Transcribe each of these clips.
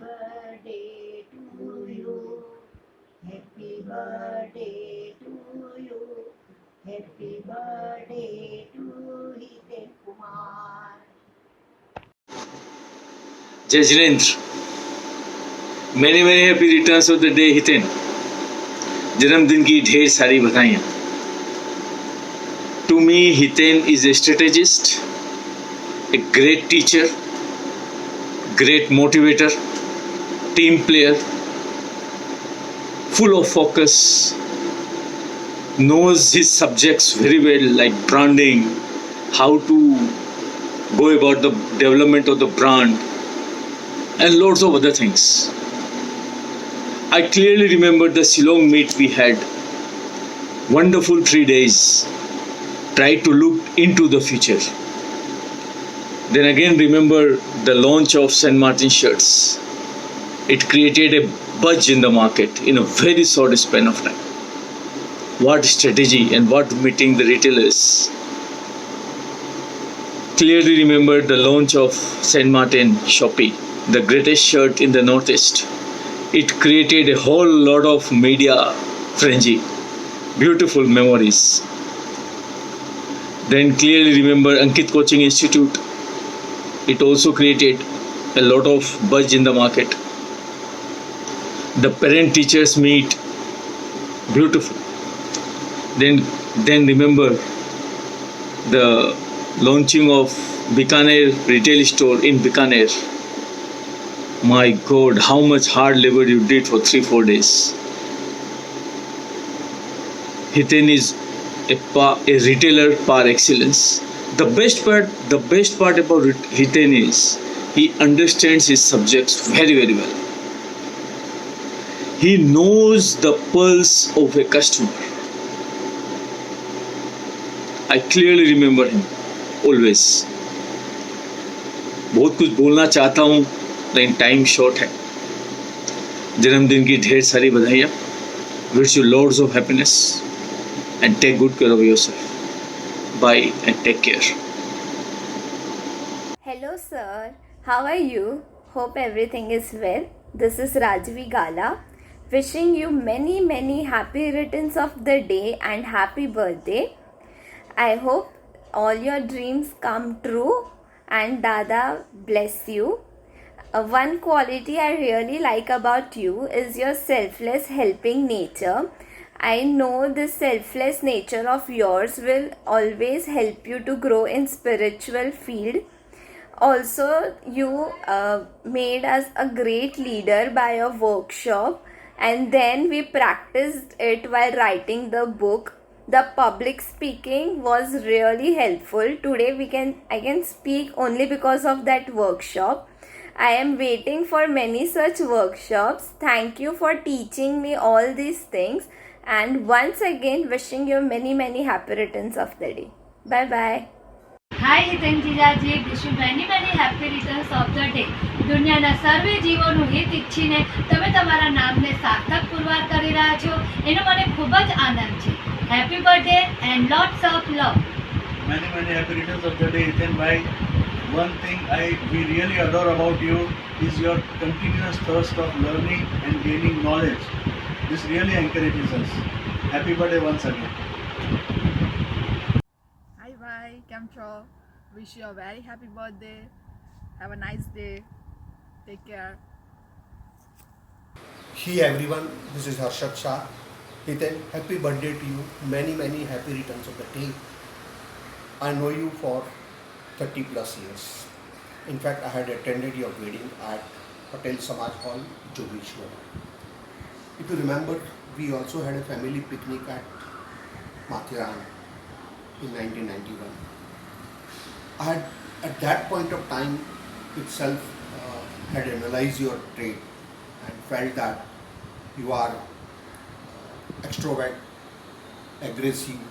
birthday to you. Happy birthday to you. Happy birthday to Hiten Kumar. जय जिनेंद्र, many many happy returns of the day Hiten. जन्मदिन की ढेर सारी बधाइयाँ। To me Hiten is a strategist, a great teacher, great motivator, team player, full of focus, knows his subjects very well, like branding, how to go about the development of the brand, and loads of other things. I clearly remember the Shillong meet we had. Wonderful 3 days. Tried to look into the future. Then again remember the launch of St. Martin shirts. It created a buzz in the market in a very short span of time. What strategy and what meeting the retailers. Clearly remember the launch of St. Martin Shopee, the greatest shirt in the Northeast. It created a whole lot of media frenzy. Beautiful memories. Then clearly remember Ankit Coaching Institute. It also created a lot of buzz in the market. The parent teachers meet, beautiful. Then remember the launching of Bikaner retail store in Bikaner. My God, how much hard labor you did for 3-4 days. Hiten is a retailer par excellence. The best part about Hiten is he understands his subjects very, very well. He knows the pulse of a customer. I clearly remember him always. बहुत कुछ बोलना चाहता हूँ लेकिन time short है। जन्मदिन की ढेर सारी बधाइयाँ। Wish you loads of happiness and take good care of yourself. Bye and take care. Hello sir, how are you? Hope everything is well. This is Rajvi Gala wishing you many happy returns of the day and happy birthday. I hope all your dreams come true and Dada bless you. One quality I really like about you is your selfless helping nature. I know this selfless nature of yours will always help you to grow in spiritual field. Also, you made us a great leader by your workshop, and then we practiced it while writing the book. The public speaking was really helpful. Today I can speak only because of that workshop. I am waiting for many such workshops. Thank you for teaching me all these things. And once again wishing you many happy returns of the day. Bye bye. Hi Hiten Jijaji, wish you many happy returns of the day. દુનિયાના સર્વે જીવોનું હિત ઈચ્છીને તમે તમારા નામને સાર્થક પુરવાર કરી રહ્યા છો એનો મને ખૂબ જ આનંદ છે. Happy birthday and lots of love. Many happy returns of the day, Hiten bhai. One thing we really adore about you is your continuous thirst of learning and gaining knowledge. This really encourages us. Happy birthday once again. Hi bhai, કેમ છો? Wish you a very happy birthday. Have a nice day. Take care. Hey everyone, this is Harshad Shah. Hiten, happy birthday to you. Many happy returns of the day. I know you for 30 plus years. In fact, I had attended your wedding at Patel Samaj Hall, Jogeshwar. If you remember, we also had a family picnic at Mathiran in 1991. I had at that point of time itself had analyzed your trait and felt that you are extrovert, aggressive,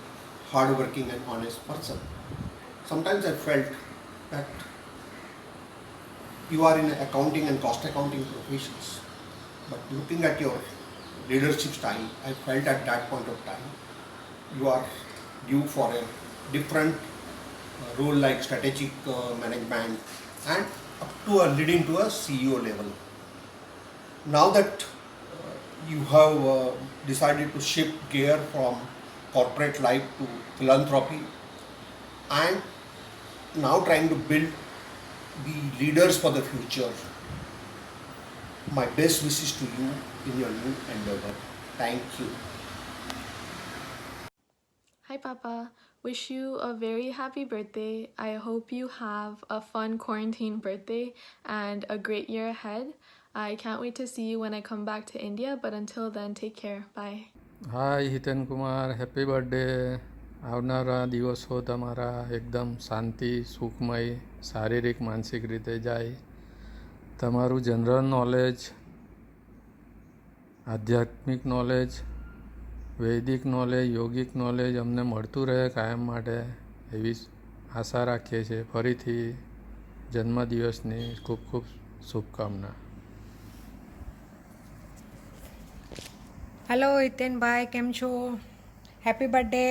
hardworking and honest person. Sometimes I felt that you are in accounting and cost accounting professions, but looking at your leadership style, I felt at that point of time you are due for a different role like strategic management and up to leading to a CEO level. now that you have decided to shift gear from corporate life to philanthropy and now trying to build the leaders for the future, my best wishes to you in your new endeavor. Thank you. Hi, Papa. Wish you a very happy birthday. I hope you have a fun quarantine birthday and a great year ahead. I can't wait to see you when I come back to India, but until then, take care. Bye. Hi Hiten Kumar, happy birthday. આવનારા દિવસો તમારા એકદમ શાંતિ સુખમય શારીરિક માનસિક રીતે જાય. તમારું general knowledge, આધ્યાત્મિક નોલેજ, વૈદિક નોલેજ, યોગિક નોલેજ અમને મળતું રહે કાયમ માટે એવી આશા રાખીએ છીએ. ફરીથી જન્મદિવસની ખૂબ ખૂબ શુભકામના. હેલો હિતેનભાઈ, કેમ છો? Happy birthday.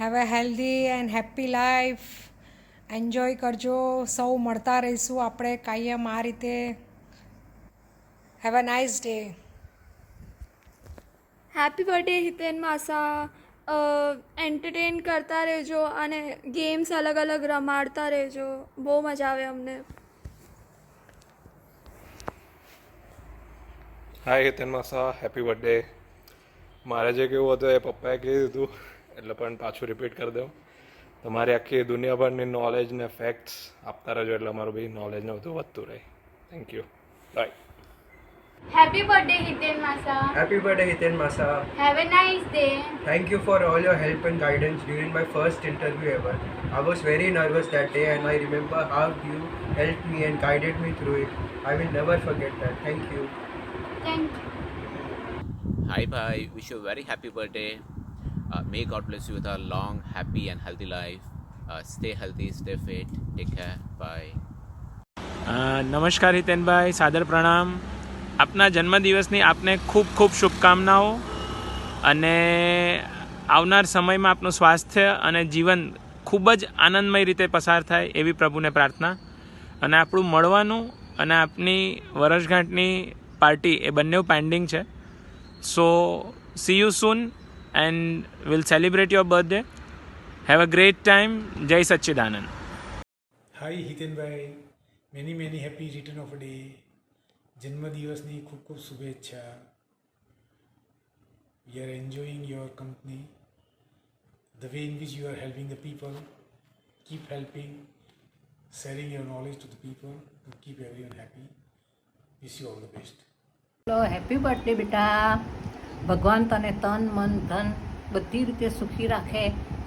Have a healthy and happy life. Enjoy કરજો. સૌ મળતા રહીશું આપણે કાયમ આ રીતે. Have a nice day. Happy birthday Hiten માસા. એન્ટરટેન કરતા રહેજો અને ગેમ્સ અલગ અલગ રમાડતા રહેજો. બહુ મજા આવે અમને. હાય હિતેન માસા, હેપી બર્થડે. મારે જે કેવું હતું એ પપ્પાએ કહી દીધું એટલે પણ પાછું રિપીટ કરી દઉં. તમારી આખી દુનિયાભરની નોલેજ ને ફેક્ટ્સ આપતા રહેજો એટલે અમારું બી નોલેજ ને બધું વધતું રહે. Thank you. Bye. Happy birthday Hiten માસા. Happy birthday Hiten Masa. Have a nice day. Thank you for all your help and guidance during my first interview ever. I was very nervous that day and I remember how you helped me and guided me through it. I will never forget that. Thank you. Thank you. Hi bhai, wish you a very happy birthday. May God bless you with a long, happy and healthy life. Stay healthy, stay fit. Take care. Bye. નમસ્કાર હિતેનભાઈ, સાદર પ્રણામ. આપના જન્મદિવસની આપને ખૂબ ખૂબ શુભકામનાઓ અને આવનાર સમયમાં આપનું સ્વાસ્થ્ય અને જીવન ખૂબ જ આનંદમય રીતે પસાર થાય એવી પ્રભુને પ્રાર્થના. અને આપણું મળવાનું અને આપની વર્ષગાંઠની પાર્ટી એ બંને પેન્ડિંગ છે. So see you soon and will celebrate your birthday. Have a great time. Jai Sachchidanand. Hi Hitenbhai, many happy return of day. જન્મદિવસની ખૂબ ખૂબ શુભેચ્છા. We are enjoying your company, the way in which you are helping the people. Keep helping, sharing your knowledge to the people to keep everyone happy. Wish you all the best. Happy birthday બેટા. ભગવાન તને તન મન ધન બધી રીતે સુખી રાખે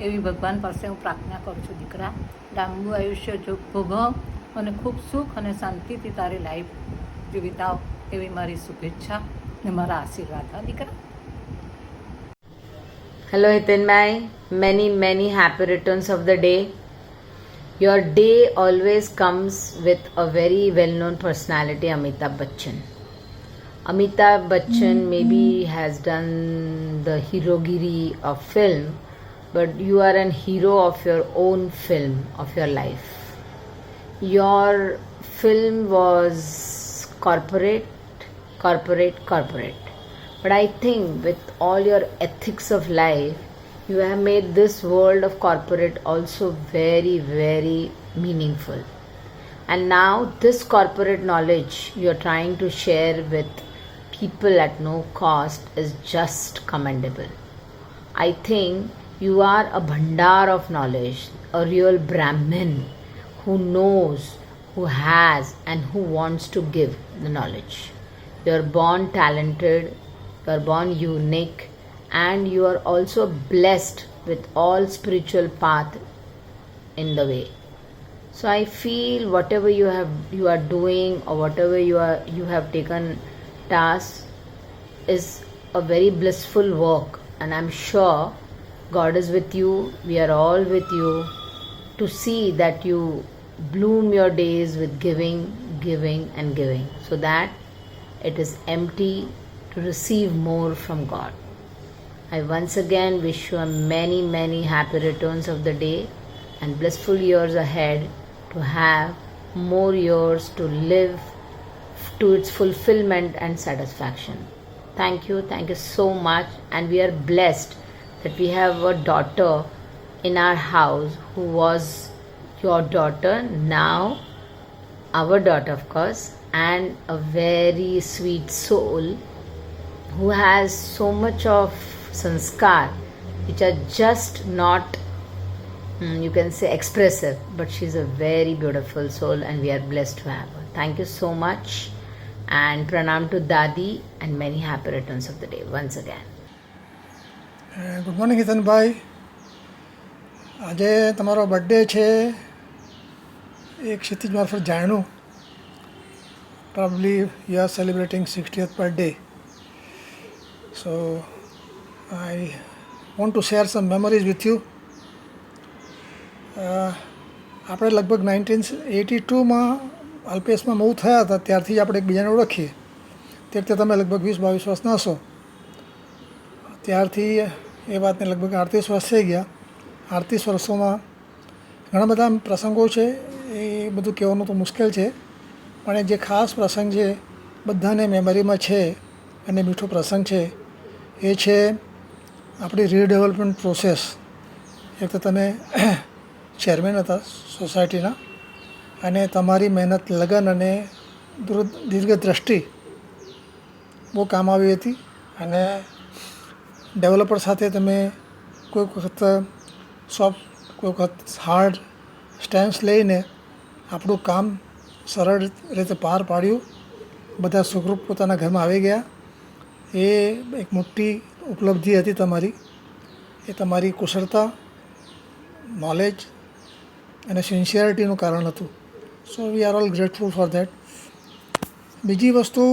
એવી ભગવાન પાસે હું પ્રાર્થના કરું છું દીકરા. લાંબુ આયુષ્ય ભોગવ અને ખૂબ સુખ અને શાંતિથી તારી લાઈફ વિતાવ એવી મારી શુભેચ્છા ને મારા આશીર્વાદ. હા દીકરા. Hello Hitenbhai, many happy returns of the day. Your day always comes with a very well-known personality, Amitabh Bachchan. Amitabh Bachchan maybe has done the herogiri of film, but you are an hero of your own film, of your life. Your film was corporate. But I think with all your ethics of life, you have made this world of corporate also very, very meaningful. And now this corporate knowledge you are trying to share with people at no cost is just commendable. I think you are a bhandar of knowledge, a real Brahmin who knows, who has and who wants to give the knowledge. You are born talented, you are born unique, and you are also blessed with all spiritual path in the way. So I feel whatever you are doing or whatever you have taken task is a very blissful work, and I'm sure God is with you. We are all with you to see that you bloom your days with giving and giving, so that it is empty to receive more from God. I once again wish you a many happy returns of the day and blissful years ahead, to have more years to live to its fulfillment and satisfaction. Thank you so much, and we are blessed that we have a daughter in our house who was your daughter, now our daughter, of course, and a very sweet soul who has so much of sanskar which are just not you can say expressive, but she's a very beautiful soul and we are blessed to have her. Thank you so much, and pranam to Dadi, and many happy returns of the day once again. Good morning Hitenbhai, આજે તમારો birthday છે એ ક્ષિતિજ મારફત જાણ્યું. Probably you are celebrating 60th birthday. So I want to share some memories with you. આપણે લગભગ 1982માં અલ્પેશમાં move થયા હતા, ત્યારથી જ આપણે એકબીજાને ઓળખીએ. તે વખતે તમે લગભગ 20-22 વર્ષના હશો. ત્યારથી એ વાતને લગભગ 38 વર્ષ થઈ ગયા. 38 વર્ષોમાં ઘણા બધા પ્રસંગો છે, એ બધું કહેવાનું તો મુશ્કેલ છે, પણ એ જે ખાસ પ્રસંગ છે બધાને મેમરીમાં છે અને મીઠો પ્રસંગ છે એ છે આપણી રીડેવલપમેન્ટ પ્રોસેસ. એક તો તમે ચેરમેન હતા સોસાયટીના, અને તમારી મહેનત, લગન અને દીર્ઘદ્રષ્ટિ બહુ કામ આવી હતી. અને ડેવલપર સાથે તમે કોઈક વખત સોફ્ટ, કોઈ વખત હાર્ડ સ્ટેન્સ લઈને આપણું કામ સરળ રીતે પાર પાડ્યું. બધા સુખરૂપ પોતાના ઘરમાં આવી ગયા. એ એક મોટી ઉપલબ્ધિ હતી તમારી. એ તમારી કુશળતા, નોલેજ અને સિન્સિયરિટીનું કારણ હતું. So we are all grateful for that. બીજી વસ્તુ,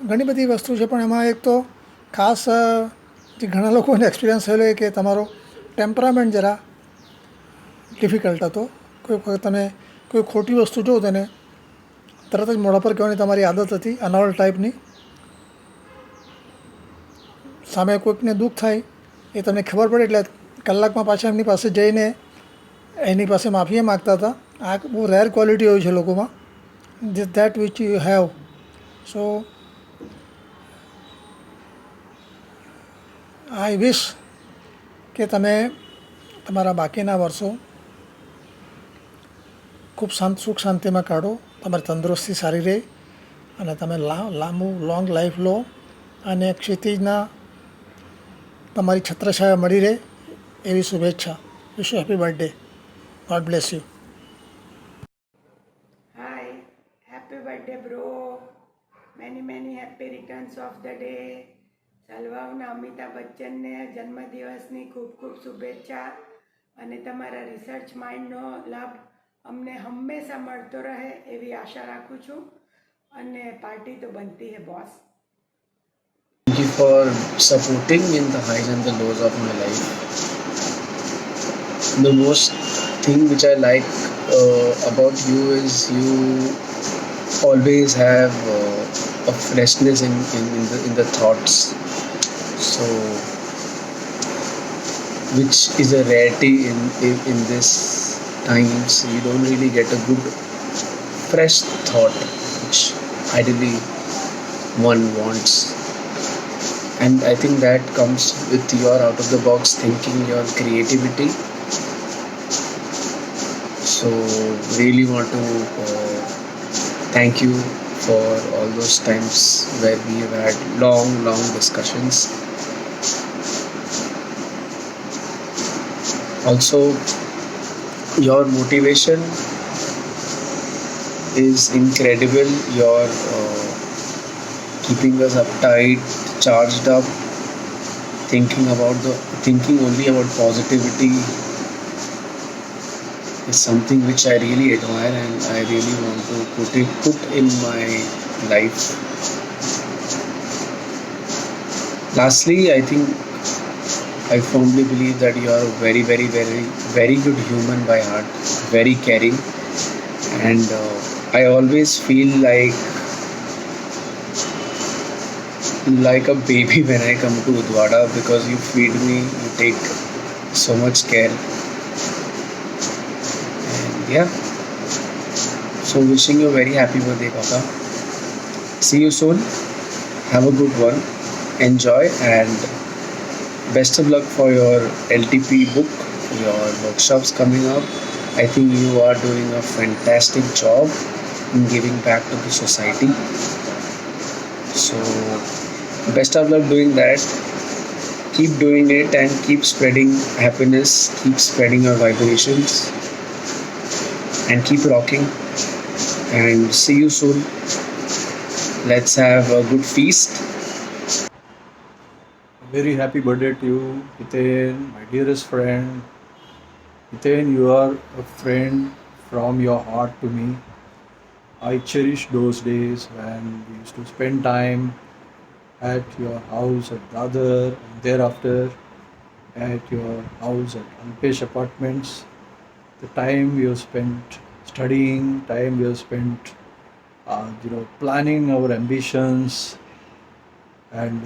ઘણી બધી વસ્તુ છે, પણ એમાં એક તો ખાસ જે ઘણા લોકોને એક્સપિરિયન્સ થયેલો એ કે તમારો ટેમ્પરામેન્ટ જરા ડિફિકલ્ટ હતો. કોઈ વખત તમે કોઈ ખોટી વસ્તુ જો તેને તરત જ મોઢા પર કહેવાની તમારી આદત હતી, અનોલ ટાઈપની. સામે કોઈકને દુઃખ થાય એ તમને ખબર પડે એટલે કલાકમાં પાછા એમની પાસે જઈને એની પાસે માફી માગતા હતા. આ બહુ રેર ક્વોલિટી હોય છે લોકોમાં, ધેટ વિચ યુ હેવ. સો આઈ વિશ કે તમે તમારા બાકીના વર્ષો ખૂબ સુખ શાંતિમાં કાઢો, તમારી તંદુરસ્તી સારી રહે અને તમે લાંબુ લોંગ લાઈફ લો, અને ક્ષિતિજના તમારી છત્રછાયા મળી રહે એવી શુભેચ્છા. Wish you happy birthday. God bless you. Hi, happy birthday bro. Many happy returns of the day. સલવાવના અમિતાભ બચ્ચનને જન્મદિવસની ખૂબ ખૂબ શુભેચ્છા, અને તમારા રિસર્ચ માઇન્ડનો લાભ અમને હંમેશા મળતો રહે એવી આશા રાખું છું. અને પાર્ટી તો બનતી હે boss. Thank you for supporting in the highs and the lows of my life. The most thing which I like about you is you always have a freshness in the thoughts. So, which is a rarity in this times. You don't really get a good fresh thought, which ideally one wants. And I think that comes with your out of the box thinking, your creativity. So really want to thank you for all those times where we have had long discussions. Also, your motivation is incredible. Your keeping us uptight, charged up, thinking only about positivity is something which I really admire, and I really want to put in my life. Lastly, I think I firmly believe that you are a very, very, very, very good human by heart, very caring, and I always feel like a baby when I come to Udwada, because you feed me, you take so much care, and yeah. So wishing you a very happy birthday, Papa. See you soon. Have a good one. Enjoy and best of luck for your LTP book, your workshops coming up. I think you are doing a fantastic job in giving back to the society. So best of luck doing that. Keep doing it and keep spreading happiness, keep spreading your vibrations, and keep rocking. And see you soon. Let's have a good feast. Very happy birthday to you, Hiten, my dearest friend. Hiten, you are a friend from your heart to me. I cherish those days when we used to spend time at your house at Dadar and thereafter at your house at Alpesh Apartments. The time we have spent studying, time we have spent planning our ambitions and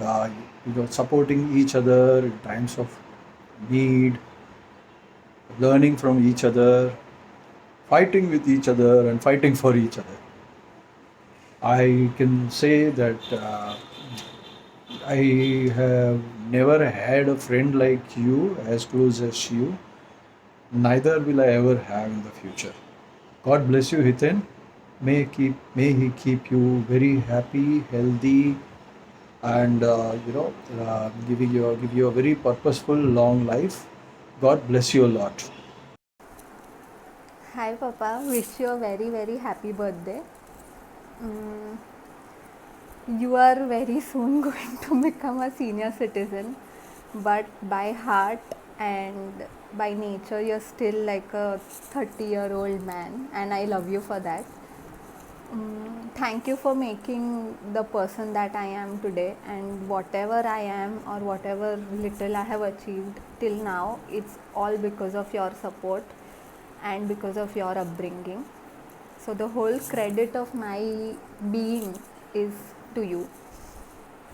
supporting each other in times of need, learning from each other, fighting with each other and fighting for each other. I can say that I have never had a friend like you, as close as you. Neither will I ever have in the future. God bless you, Hiten. May he keep you very happy, healthy, and give you a very purposeful, long life. God bless you a lot. Hi Papa, wish you a very very happy birthday. You are very soon going to become a senior citizen, but by heart and by nature you're still like a 30-year-old man, and I love you for that. Thank you for making the person that I am today, and whatever I am or whatever little I have achieved till now, it's all because of your support and because of your upbringing. So the whole credit of my being is to you.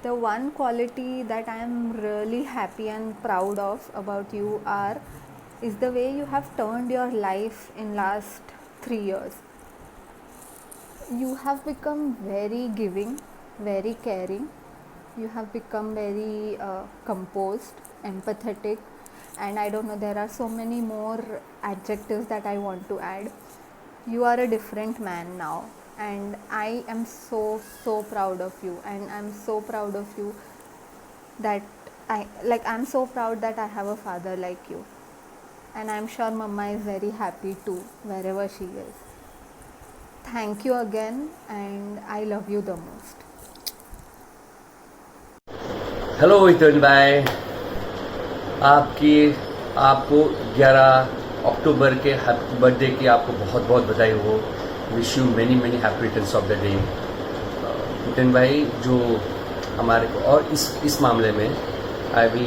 The one quality that I am really happy and proud of about you is the way you have turned your life in last 3 years. You have become very giving, very caring. You have become very composed, empathetic, and I don't know, there are so many more adjectives that I want to add. You are a different man now, and I am so proud of you, and I'm so proud of you that I'm so proud that I have a father like you, and I'm sure Mama is very happy too wherever she is. Thank you again, and I love you the most. Hello Hiten भाई, आपको 11 अक्टूबर के happy birthday की आपको बहुत बहुत बधाई हो. Wish you many many happy returns of the day. Hiten भाई, जो हमारे को और इस मामले में आई बी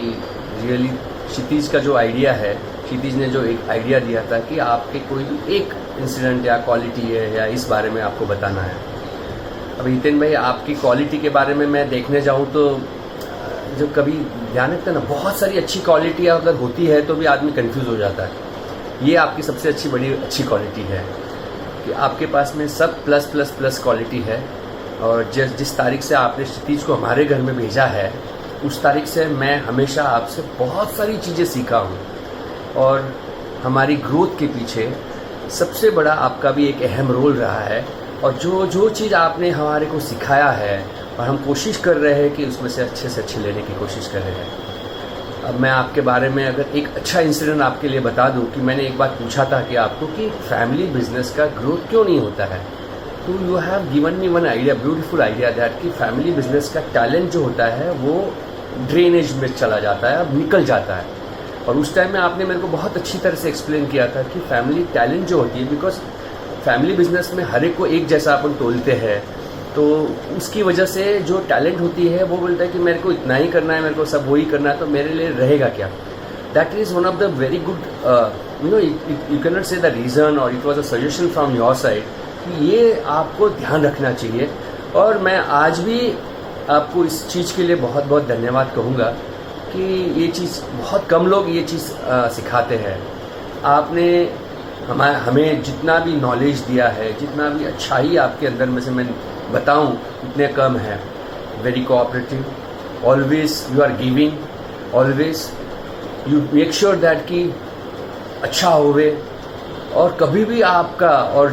रियली क्षितिज का जो आइडिया है, क्षितिज ने जो एक आइडिया दिया था कि आपके कोई भी एक इंसिडेंट या क्वालिटी है या इस बारे में आपको बताना है. अब हितेन भाई, आपकी क्वालिटी के बारे में मैं देखने जाऊँ तो जो कभी ध्यान रखते हैं ना, बहुत सारी अच्छी क्वालिटी अगर होती है तो भी आदमी कंफ्यूज हो जाता है. ये आपकी सबसे अच्छी क्वालिटी है कि आपके पास में सब प्लस प्लस प्लस क्वालिटी है. और जिस तारीख से आपने क्षितिज को हमारे घर में भेजा है, उस तारीख से मैं हमेशा आपसे बहुत सारी चीज़ें सीखा हूँ. और हमारी ग्रोथ के पीछे सबसे बड़ा आपका भी एक अहम रोल रहा है. और जो चीज़ आपने हमारे को सिखाया है, और हम कोशिश कर रहे हैं कि उसमें से अच्छे लेने की कोशिश कर रहे हैं. अब मैं आपके बारे में अगर एक अच्छा इंसिडेंट आपके लिए बता दूं कि मैंने एक बात पूछा था कि आपको कि फैमिली बिजनेस का ग्रोथ क्यों नहीं होता है, तो you have given me one idea, beautiful idea, that कि फैमिली बिजनेस का टैलेंट जो होता है वो ड्रेनेज में चला जाता है, अब निकल जाता है. और उस टाइम में आपने मेरे को बहुत अच्छी तरह से एक्सप्लेन किया था कि फैमिली टैलेंट जो होती है, बिकॉज फैमिली बिजनेस में हर एक को एक जैसा अपन तोलते हैं, तो उसकी वजह से जो टैलेंट होती है वो बोलता है कि मेरे को इतना ही करना है, मेरे को सब वही करना है, तो मेरे लिए रहेगा क्या. That is one of the very good you can not से द रीज़न, और it was a suggestion from your side कि ये आपको ध्यान रखना चाहिए. और मैं आज भी आपको इस चीज़ के लिए बहुत बहुत धन्यवाद कहूँगा कि ये चीज़ बहुत कम लोग ये चीज़ सिखाते हैं. आपने हमें जितना भी नॉलेज दिया है, जितना भी अच्छाई आपके अंदर में से मैं बताऊं उतने कम हैं. Very cooperative, always you are giving, always you make sure that कि अच्छा होवे. और कभी भी आपका और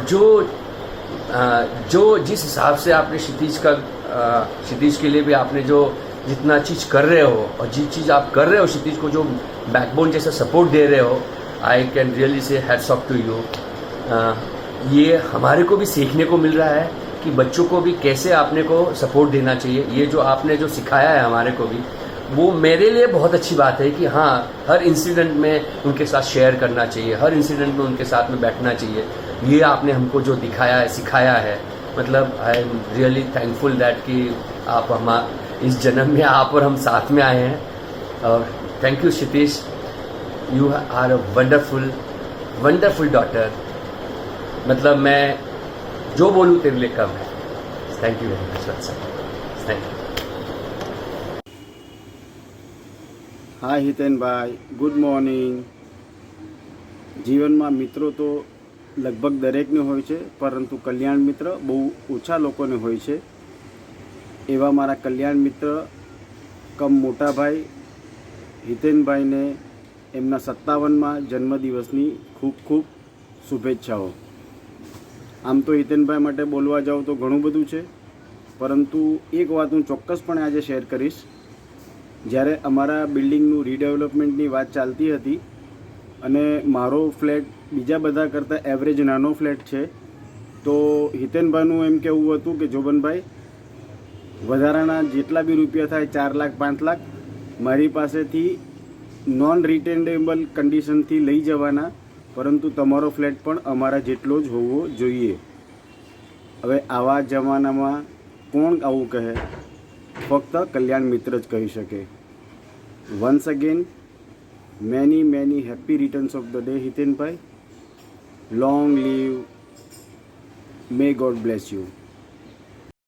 जो जिस हिसाब से आपने क्षितिज के लिए भी आपने जो जितना चीज़ कर रहे हो और जिस चीज़ आप कर रहे हो क्षितिज को जो बैकबोन जैसा सपोर्ट दे रहे हो, I can really say hats off to you. ये हमारे को भी सीखने को मिल रहा है कि बच्चों को भी कैसे आपने को सपोर्ट देना चाहिए. ये जो आपने जो सिखाया है हमारे को भी, वो मेरे लिए बहुत अच्छी बात है कि हाँ, हर इंसिडेंट में उनके साथ शेयर करना चाहिए, हर इंसिडेंट में उनके साथ में बैठना चाहिए. ये आपने हमको जो दिखाया है, सिखाया है, मतलब I am really thankful that कि आप इस जन्म में आप और हम साथ में आए हैं. और thank you Kshitij, you are a wonderful daughter. मतलब मैं जो बोलूँ तेरे लिए कम है. Thank you very much Vatsa, thank you. Hi Hitenbhai, good morning. જીવનમાં મિત્રો તો લગભગ દરેકને હોય છે, પરંતુ કલ્યાણ મિત્ર બહુ ઓછા લોકોને હોય છે. એવા મારા કલ્યાણ મિત્ર કમ મોટા ભાઈ હિતેનભાઈને એમના 57મા જન્મદિવસની ખૂબ ખૂબ શુભેચ્છાઓ. આમ તો હિતેનભાઈ માટે બોલવા જાઉં તો ઘણું બધું છે, પરંતુ એક વાત હું ચોક્કસપણે આજે શેર કરીશ. જ્યારે અમારા બિલ્ડિંગનું રીડેવલપમેન્ટની વાત ચાલતી હતી અને મારો ફ્લેટ બીજા બધા કરતાં એવરેજ નાનો ફ્લેટ છે, તો હિતેનભાઈનું એમ કહેવું હતું કે જોબનભાઈ, વધારાના જેટલા બી રૂપિયા થાય 4 લાખ 5 લાખ મારી પાસેથી નોન રિટેન્ડેબલ કન્ડિશનથી લઈ જવાના, પરંતુ તમારો ફ્લેટ પણ અમારા જેટલો જ હોવો જોઈએ. હવે આવા જમાનામાં કોણ આવું કહે? ફક્ત કલ્યાણ મિત્ર જ કહી શકે. Once again many happy returns of the day હિતેનભાઈ. Long live, may God bless you.